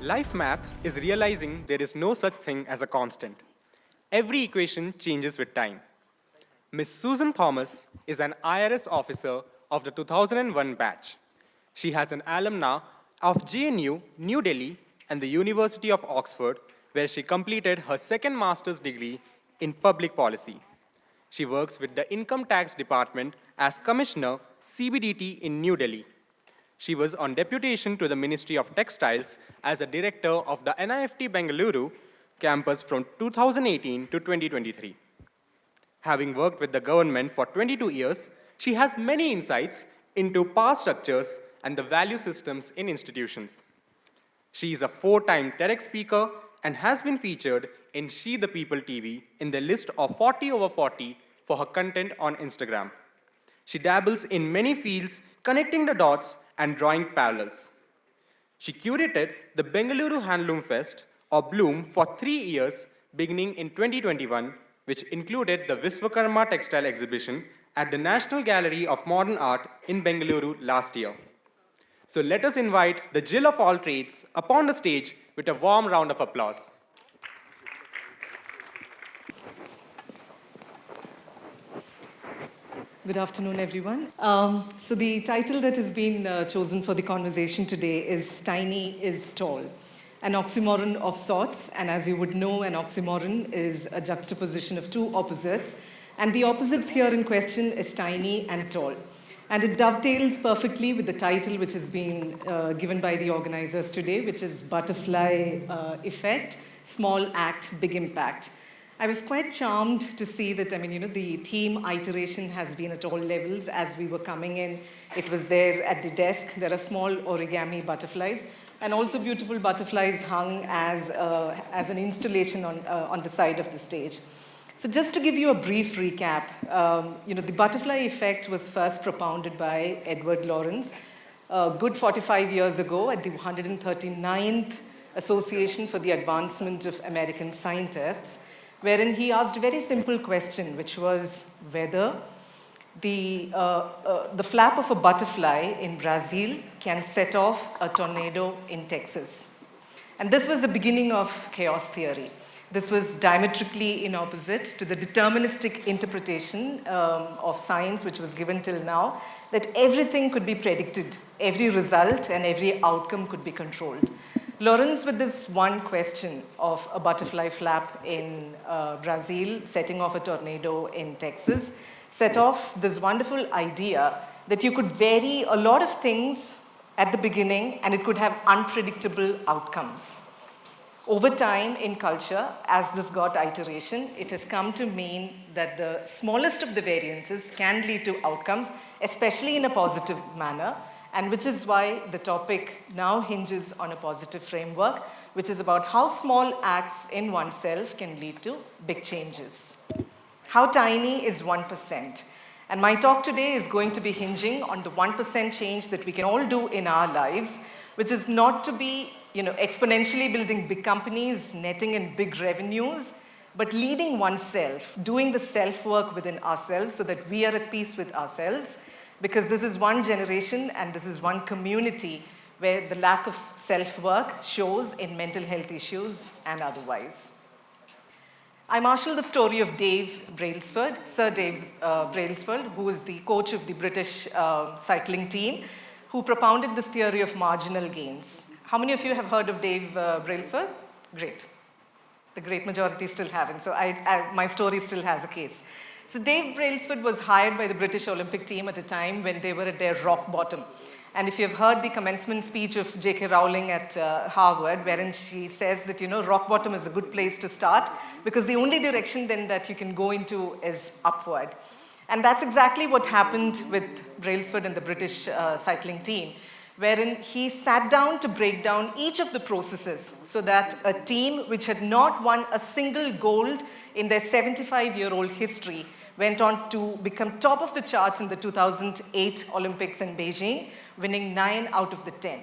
Life math is realizing there is no such thing as a constant. Every equation changes with time. Ms. Susan Thomas is an IRS officer of the 2001 batch. She has an alumna of JNU, New Delhi, and the University of Oxford, where she completed her second master's degree in public policy. She works with the Income Tax Department as Commissioner, CBDT in New Delhi. She was on deputation to the Ministry of Textiles as a director of the NIFT-Bangalore campus from 2018 to 2023. Having worked with the government for 22 years, she has many insights into power structures and the value systems in institutions. She is a 4-time TEDx speaker and has been featured in She the People TV in the list of 40 over 40 for her content on Instagram. She dabbles in many fields, connecting the dots and drawing parallels. She curated the Bengaluru Handloom Fest, or Bloom, for 3 years, beginning in 2021, which included the Vishvakarma textile exhibition at the National Gallery of Modern Art in Bengaluru last year. So let us invite the Jill of all trades upon the stage with a warm round of applause. Good afternoon, everyone. So the title that has been chosen for the conversation today is Tiny is Tall, an oxymoron of sorts. And as you would know, an oxymoron is a juxtaposition of two opposites. And the opposites here in question is tiny and tall. And it dovetails perfectly with the title which has been given by the organizers today, which is Butterfly Effect, Small Act, Big Impact. I was quite charmed to see that, the theme iteration has been at all levels. As we were coming in, it was there at the desk. There are small origami butterflies, and also beautiful butterflies hung as an installation on the side of the stage. So just to give you a brief recap, the butterfly effect was first propounded by Edward Lorenz a good 45 years ago at the 139th Association for the Advancement of American Scientists, wherein he asked a very simple question, which was whether the flap of a butterfly in Brazil can set off a tornado in Texas. And this was the beginning of chaos theory. This was diametrically in opposite to the deterministic interpretation of science, which was given till now, that everything could be predicted, every result and every outcome could be controlled. Lorenz, with this one question of a butterfly flap in Brazil setting off a tornado in Texas, set off this wonderful idea that you could vary a lot of things at the beginning and it could have unpredictable outcomes. Over time in culture, as this got iteration, it has come to mean that the smallest of the variances can lead to outcomes, especially in a positive manner, and which is why the topic now hinges on a positive framework, which is about how small acts in oneself can lead to big changes. How tiny is 1%? And my talk today is going to be hinging on the 1% change that we can all do in our lives, which is not to be exponentially building big companies, netting in big revenues, but leading oneself, doing the self-work within ourselves so that we are at peace with ourselves, because this is one generation and this is one community where the lack of self-work shows in mental health issues and otherwise. I marshal the story of Dave Brailsford, Sir Dave Brailsford, who is the coach of the British cycling team, who propounded this theory of marginal gains. How many of you have heard of Dave Brailsford? Great. The great majority still haven't, so my story still has a case. So Dave Brailsford was hired by the British Olympic team at a time when they were at their rock bottom. And if you've heard the commencement speech of J.K. Rowling at Harvard, wherein she says that, rock bottom is a good place to start because the only direction then that you can go into is upward. And that's exactly what happened with Brailsford and the British cycling team, wherein he sat down to break down each of the processes so that a team which had not won a single gold in their 75-year-old history went on to become top of the charts in the 2008 Olympics in Beijing, winning 9 out of the 10.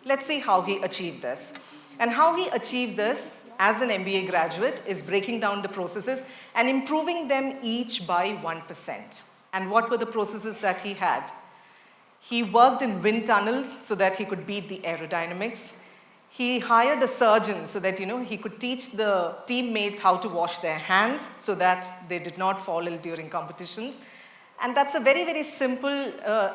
Let's see how he achieved this. And how he achieved this as an MBA graduate is breaking down the processes and improving them each by 1%. And what were the processes that he had? He worked in wind tunnels so that he could beat the aerodynamics. He hired a surgeon so that, he could teach the teammates how to wash their hands so that they did not fall ill during competitions. And that's a very, very simple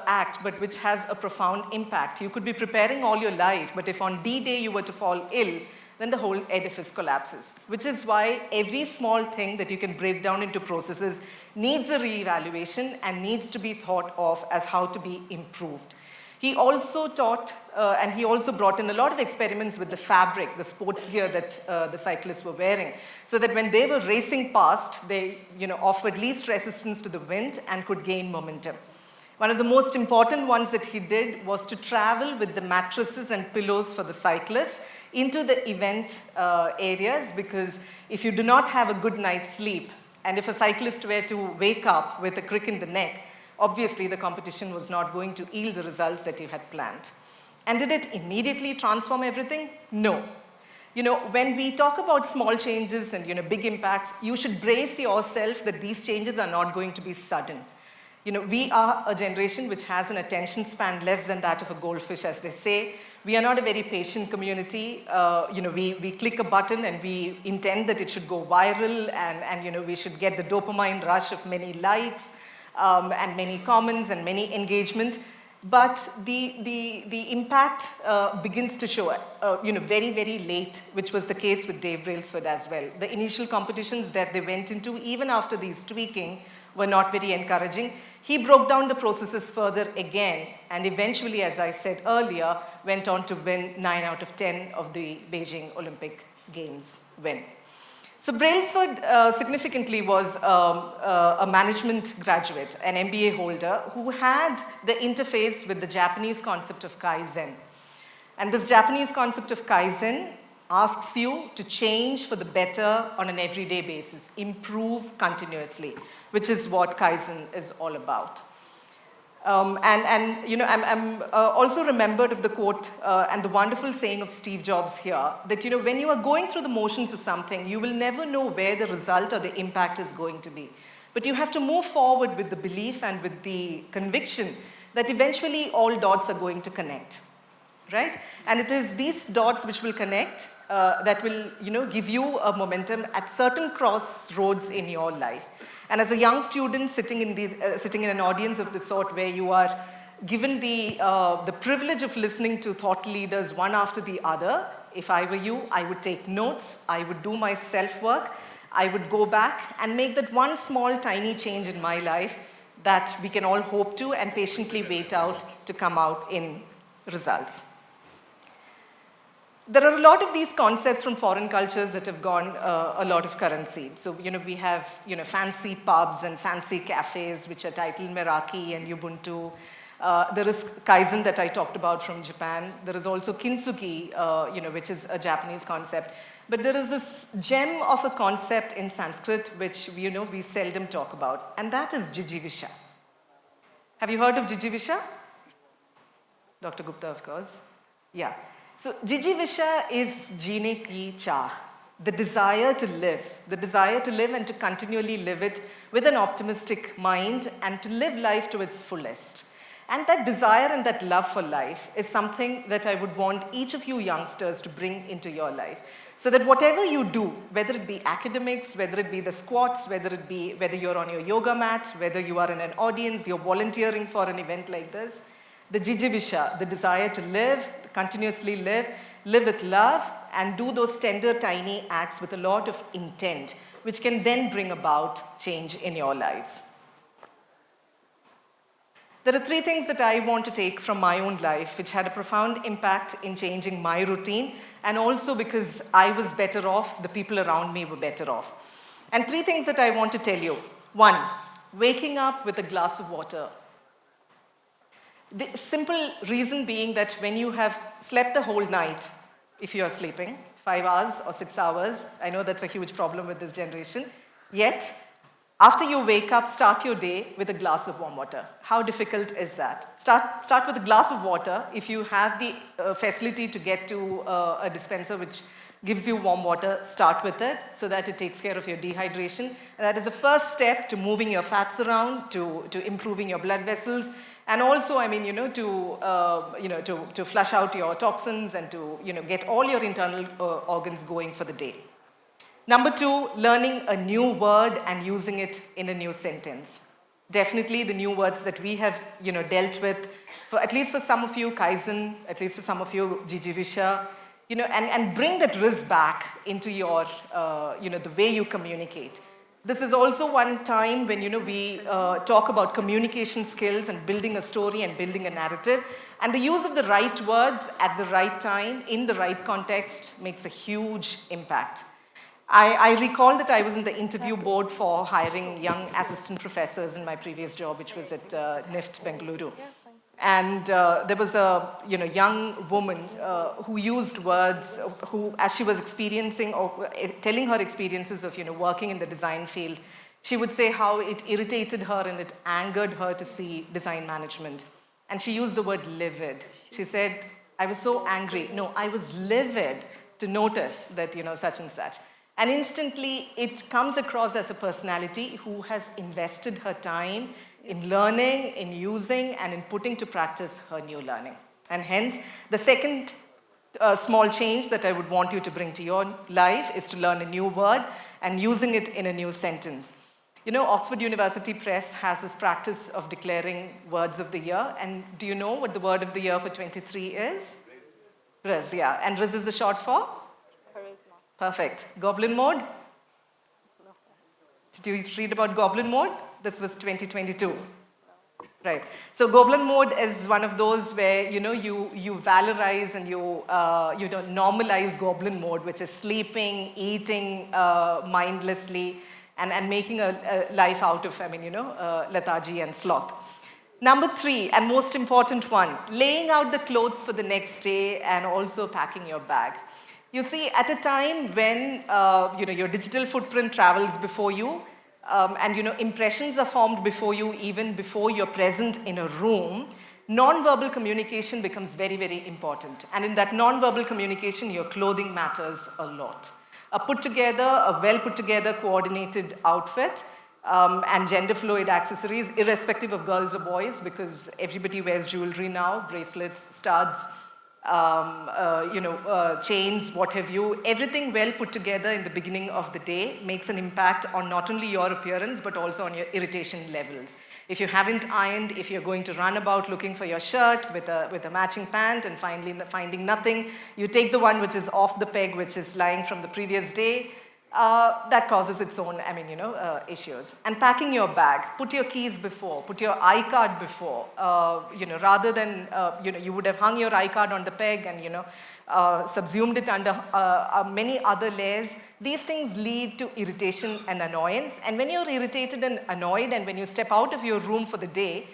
act, but which has a profound impact. You could be preparing all your life, but if on D-Day you were to fall ill, then the whole edifice collapses, which is why every small thing that you can break down into processes needs a reevaluation and needs to be thought of as how to be improved. He also taught, and he also brought in a lot of experiments with the fabric, the sports gear that the cyclists were wearing, so that when they were racing past, they offered least resistance to the wind and could gain momentum. One of the most important ones that he did was to travel with the mattresses and pillows for the cyclists into the event areas, because if you do not have a good night's sleep, and if a cyclist were to wake up with a crick in the neck, obviously the competition was not going to yield the results that you had planned. And did it immediately transform everything? No. When we talk about small changes and big impacts, you should brace yourself that these changes are not going to be sudden. We are a generation which has an attention span less than that of a goldfish, as they say. We are not a very patient community. We click a button and we intend that it should go viral, and we should get the dopamine rush of many likes, and many comments and many engagement. But the impact begins to show very, very late, which was the case with Dave Brailsford as well. The initial competitions that they went into, even after these tweaking, were not very encouraging. He broke down the processes further again, and eventually, as I said earlier, went on to win 9 out of 10 of the Beijing Olympic Games win. So Brailsford significantly was a management graduate, an MBA holder, who had the interface with the Japanese concept of Kaizen. And this Japanese concept of Kaizen asks you to change for the better on an everyday basis, improve continuously, which is what Kaizen is all about. I'm also remembered of the quote and the wonderful saying of Steve Jobs here, that when you are going through the motions of something, you will never know where the result or the impact is going to be. But you have to move forward with the belief and with the conviction that eventually all dots are going to connect, right? And it is these dots which will connect that will give you a momentum at certain crossroads in your life. And as a young student sitting in an audience of this sort, where you are given the privilege of listening to thought leaders one after the other, if I were you, I would take notes, I would do my self-work, I would go back and make that one small tiny change in my life that we can all hope to and patiently wait out to come out in results. There are a lot of these concepts from foreign cultures that have gone a lot of currency. So, we have, fancy pubs and fancy cafes, which are titled Meraki and Ubuntu. There is Kaizen that I talked about from Japan. There is also Kintsugi, which is a Japanese concept. But there is this gem of a concept in Sanskrit, which, we seldom talk about, and that is Jijivisha. Have you heard of Jijivisha? Dr. Gupta, of course. Yeah. So Jijivisha is Jeene Ki Chaah, the desire to live and to continually live it with an optimistic mind and to live life to its fullest. And that desire and that love for life is something that I would want each of you youngsters to bring into your life. So that whatever you do, whether it be academics, whether it be the squats, whether you're on your yoga mat, whether you are in an audience, you're volunteering for an event like this, the Jijivisha, the desire to live, continuously live with love, and do those tender, tiny acts with a lot of intent, which can then bring about change in your lives. There are 3 things that I want to take from my own life, which had a profound impact in changing my routine, and also because I was better off, the people around me were better off. And 3 things that I want to tell you. 1, waking up with a glass of water. The simple reason being that when you have slept the whole night, if you are sleeping, 5 hours or 6 hours, I know that's a huge problem with this generation, yet, after you wake up, start your day with a glass of warm water. How difficult is that? Start with a glass of water. If you have the facility to get to a dispenser which gives you warm water, start with it so that it takes care of your dehydration. And that is the first step to moving your fats around, to improving your blood vessels, And also, I mean, to flush out your toxins and to, get all your internal organs going for the day. Number 2, learning a new word and using it in a new sentence. Definitely the new words that we have, dealt with, at least for some of you, Kaizen, at least for some of you, Jijivisha, and bring that risk back into your, the way you communicate. This is also one time when, we talk about communication skills and building a story and building a narrative. And the use of the right words at the right time, in the right context, makes a huge impact. I recall that I was in the interview board for hiring young assistant professors in my previous job, which was at NIFT, Bengaluru. And there was a young woman who used words, who, as she was experiencing or telling her experiences of working in the design field, she would say how it irritated her and it angered her to see design management. And she used the word livid. She said, I was so angry. No, I was livid to notice that, such and such. And instantly, it comes across as a personality who has invested her time in learning, in using, and in putting to practice her new learning. And hence, the second small change that I would want you to bring to your life is to learn a new word and using it in a new sentence. Oxford University Press has this practice of declaring words of the year. And do you know what the word of the year for 23 is? Riz, yeah. And Riz is the short for? Perfect. Goblin mode? No. Did you read about goblin mode? This was 2022. Right. So goblin mode is one of those where, you valorize and you normalize goblin mode, which is sleeping, eating mindlessly, and making a life out of, lethargy and sloth. Number 3, and most important one, laying out the clothes for the next day and also packing your bag. You see, at a time when your digital footprint travels before you, and impressions are formed before you, even before you're present in a room, non-verbal communication becomes very, very important. And in that non-verbal communication, your clothing matters a lot. A well put together, coordinated outfit, and gender fluid accessories, irrespective of girls or boys, because everybody wears jewelry now, bracelets, studs, chains, what have you. Everything well put together in the beginning of the day makes an impact on not only your appearance, but also on your irritation levels. If you haven't ironed, if you're going to run about looking for your shirt with a matching pant and finding nothing, you take the one which is off the peg, which is lying from the previous day. That causes its own, issues. And packing your bag, put your keys before, put your iCard before, rather than, you would have hung your iCard on the peg and, subsumed it under many other layers. These things lead to irritation and annoyance. And when you're irritated and annoyed and when you step out of your room for the day,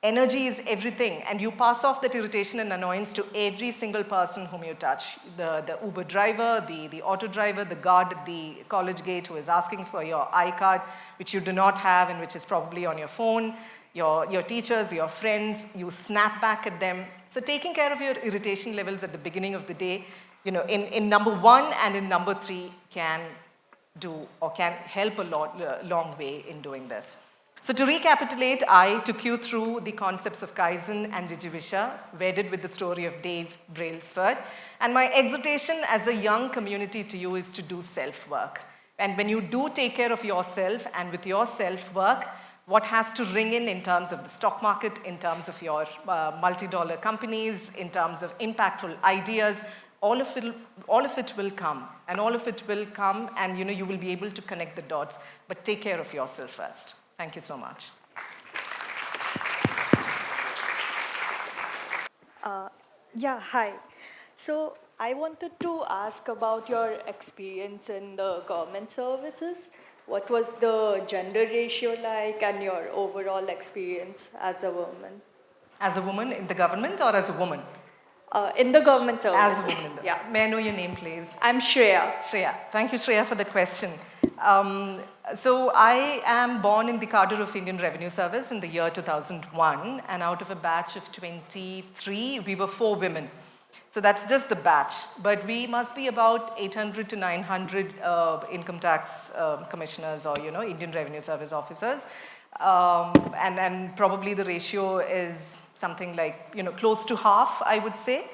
energy is everything, and you pass off that irritation and annoyance to every single person whom you touch. The Uber driver, the auto driver, the guard at the college gate who is asking for your iCard, which you do not have and which is probably on your phone, your teachers, your friends, you snap back at them. So taking care of your irritation levels at the beginning of the day, in number 1 and in number 3 can help a long way in doing this. So to recapitulate, I took you through the concepts of Kaizen and Jijivisha, wedded with the story of Dave Brailsford. And my exhortation as a young community to you is to do self-work. And when you do take care of yourself and with your self-work, what has to ring in terms of the stock market, in terms of your multi-dollar companies, in terms of impactful ideas, all of it will come. And all of it will come and you will be able to connect the dots. But take care of yourself first. Thank you so much. Hi. So I wanted to ask about your experience in the government services. What was the gender ratio like and your overall experience as a woman? As a woman in the government or as a woman? In the government service. As a woman. May I know your name, please? I'm Shreya. Shreya. Thank you, Shreya, for the question. So I am born in the cadre of Indian Revenue Service in the year 2001, and out of a batch of 23, we were 4 women. So that's just the batch, but we must be about 800 to 900 income tax commissioners or Indian Revenue Service officers. And probably the ratio is something like, close to half, I would say.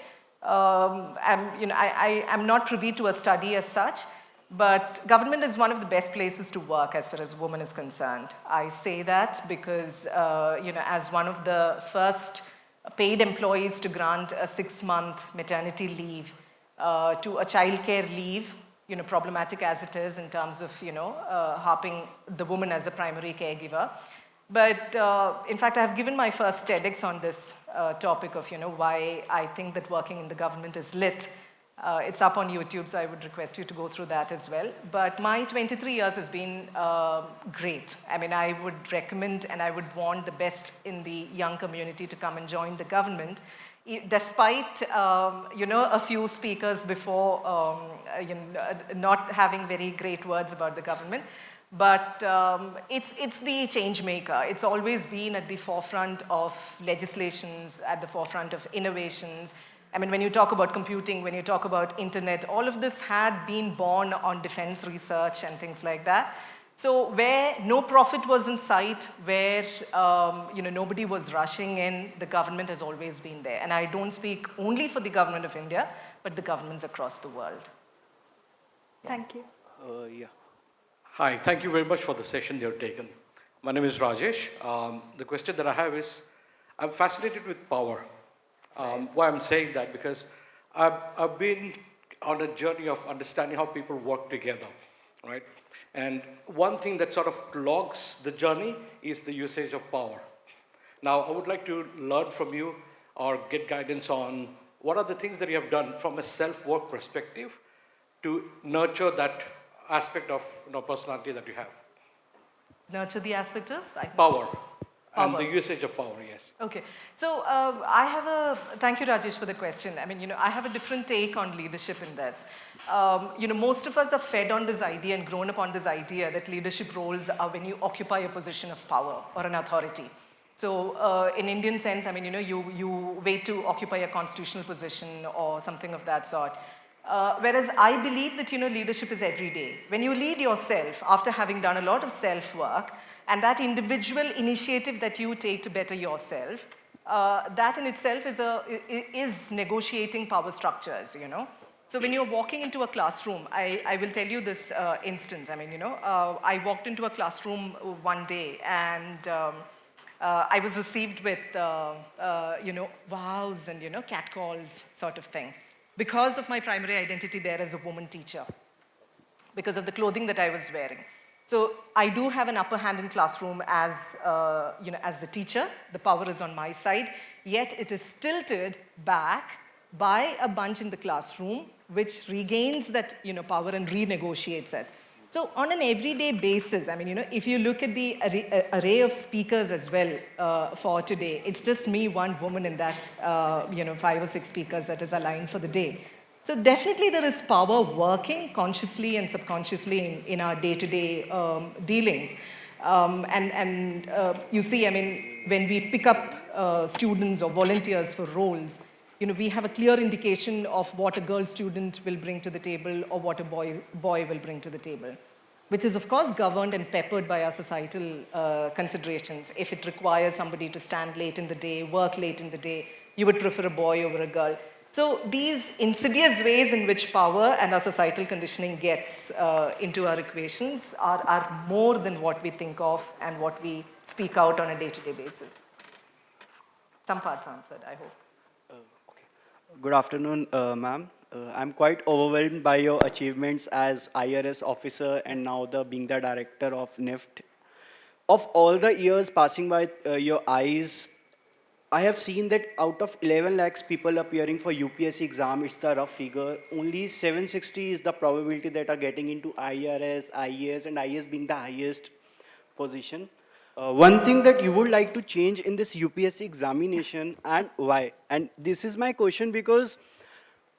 I'm not privy to a study as such, but government is one of the best places to work as far as women is concerned. I say that because, as one of the first paid employees to grant a 6-month maternity leave to a childcare leave, problematic as it is in terms of, harping the woman as a primary caregiver. But in fact, I've given my first TEDx on this topic of, why I think that working in the government is lit. It's up on YouTube, so I would request you to go through that as well. But my 23 years has been great. I mean, I would recommend and I would want the best in the young community to come and join the government. Despite, a few speakers before not having very great words about the government, but it's the change maker. It's always been at the forefront of legislations, at the forefront of innovations. I mean, when you talk about computing, when you talk about internet, all of this had been born on defense research and things like that. So where no profit was in sight, where nobody was rushing in, the government has always been there. And I don't speak only for the government of India, but the governments across the world. Thank you. Yeah. Hi, thank you very much for the session you have taken. My name is Rajesh. The question that I have is, I'm fascinated with power. Why I'm saying that, because I've been on a journey of understanding how people work together, right? And one thing that sort of logs the journey is the usage of power. Now, I would like to learn from you or get guidance on what are the things that you have done from a self-work perspective to nurture that aspect of personality that you have. Nurture the aspect of? Power. And Power. the usage of power, yes. Okay, so thank you Rajesh for the question. I mean, I have a different take on leadership in this. Most of us are fed on this idea and grown up on this idea that leadership roles are when you occupy a position of power or an authority. So in Indian sense, I mean, you wait to occupy a constitutional position or something of that sort. Whereas I believe that, leadership is every day. When you lead yourself after having done a lot of self-work, and that individual initiative that you take to better yourself, that in itself is negotiating power structures, So when you're walking into a classroom, I will tell you this instance. I mean, I walked into a classroom one day and I was received with, wows and, catcalls sort of thing. Because of my primary identity there as a woman teacher, because of the clothing that I was wearing. So I do have an upper hand in classroom as, as the teacher. The power is on my side, yet it is tilted back by a bunch in the classroom, which regains that, power and renegotiates it. So on an everyday basis, I mean, if you look at the array of speakers as well for today, it's just me, one woman in that, 5 or 6 speakers that is aligned for the day. So definitely there is power working consciously and subconsciously in our day-to-day dealings. You see, I mean, when we pick up students or volunteers for roles, we have a clear indication of what a girl student will bring to the table or what a boy will bring to the table, which is of course governed and peppered by our societal considerations. If it requires somebody to stand late in the day, work late in the day, you would prefer a boy over a girl. So these insidious ways in which power and our societal conditioning gets into our equations are more than what we think of and what we speak out on a day-to-day basis. Some parts answered, I hope. Okay. Good afternoon, ma'am. I'm quite overwhelmed by your achievements as IRS officer and now being the director of NIFT. Of all the years passing by your eyes, I have seen that out of 11 lakhs people appearing for UPSC exam, it's the rough figure, only 760 is the probability that are getting into IRS, IAS, and IAS being the highest position. One thing that you would like to change in this UPSC examination and why? And this is my question because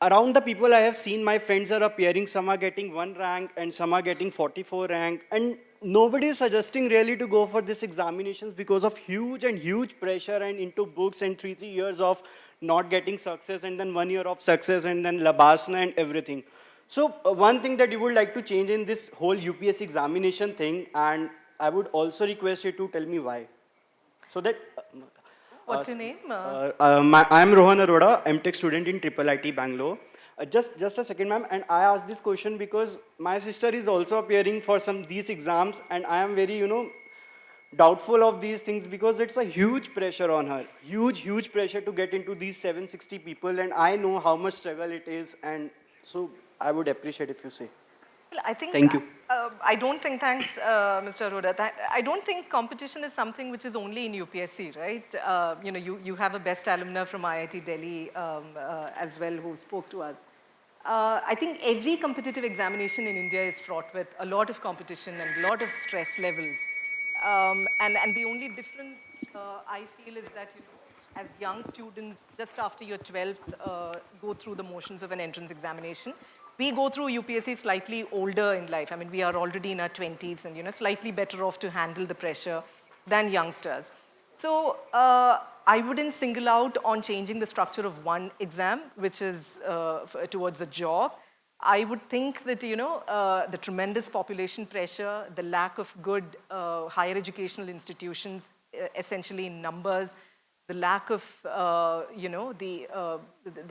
around the people I have seen, my friends are appearing, some are getting 1 rank and some are getting 44 rank, and nobody is suggesting really to go for these examinations because of huge pressure and into books and 3 years of not getting success and then 1 year of success and then labasana and everything. So one thing that you would like to change in this whole UPSC examination thing, and I would also request you to tell me why. So that... What's your name? I am Rohan Arora, MTech student in IIIT Bangalore. Just a second, ma'am, and I asked this question because my sister is also appearing for these exams, and I am very, doubtful of these things because it's a huge pressure on her. Huge pressure to get into these 760 people, and I know how much struggle it is, and so I would appreciate if you say. Well, I think, Thank you. I don't think, thanks, Mr. Arora, I don't think competition is something which is only in UPSC, right? You have a best alumna from IIT Delhi as well who spoke to us. I think every competitive examination in India is fraught with a lot of competition and a lot of stress levels. And the only difference I feel is that, as young students, just after your 12th, go through the motions of an entrance examination, we go through UPSC slightly older in life. I mean, we are already in our 20s and, slightly better off to handle the pressure than youngsters. So I wouldn't single out on changing the structure of one exam, which is towards a job. I would think that, the tremendous population pressure, the lack of good higher educational institutions, essentially in numbers, the lack of, the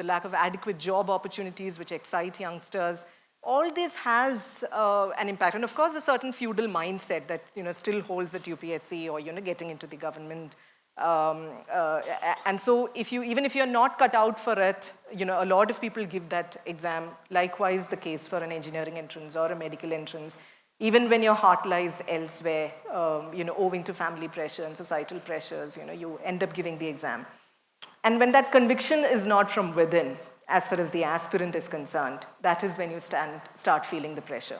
lack of adequate job opportunities which excite youngsters, all this has an impact. And of course, a certain feudal mindset that, still holds at UPSC or, getting into the government. And so even if you're not cut out for it, a lot of people give that exam. Likewise, the case for an engineering entrance or a medical entrance. Even when your heart lies elsewhere, owing to family pressure and societal pressures, you end up giving the exam. And when that conviction is not from within, as far as the aspirant is concerned, that is when you start feeling the pressure.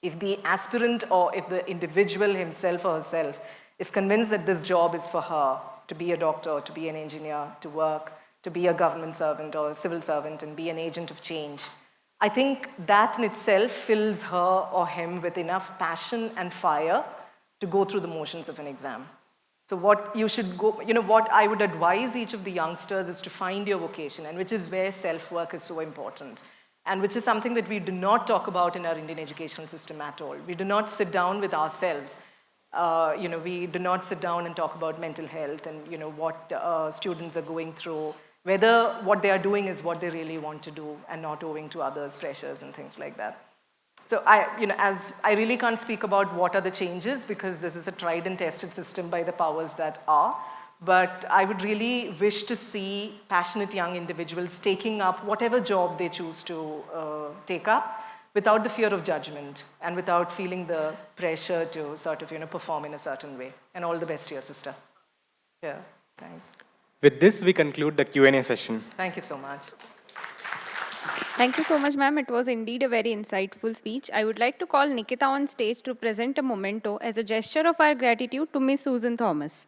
If the aspirant or if the individual himself or herself is convinced that this job is for her, to be a doctor, to be an engineer, to work, to be a government servant or a civil servant and be an agent of change, I think that in itself fills her or him with enough passion and fire to go through the motions of an exam. So what you should go, what I would advise each of the youngsters is to find your vocation, and which is where self-work is so important, and which is something that we do not talk about in our Indian educational system at all. We do not sit down with ourselves. We do not sit down and talk about mental health and, what students are going through, whether what they are doing is what they really want to do and not owing to others' pressures and things like that. So as I really can't speak about what are the changes because this is a tried and tested system by the powers that are, but I would really wish to see passionate young individuals taking up whatever job they choose to take up without the fear of judgment and without feeling the pressure to sort of, perform in a certain way. And all the best to your sister. Yeah, thanks. With this, we conclude the Q&A session. Thank you so much. Thank you so much, ma'am. It was indeed a very insightful speech. I would like to call Nikita on stage to present a memento as a gesture of our gratitude to Ms. Susan Thomas.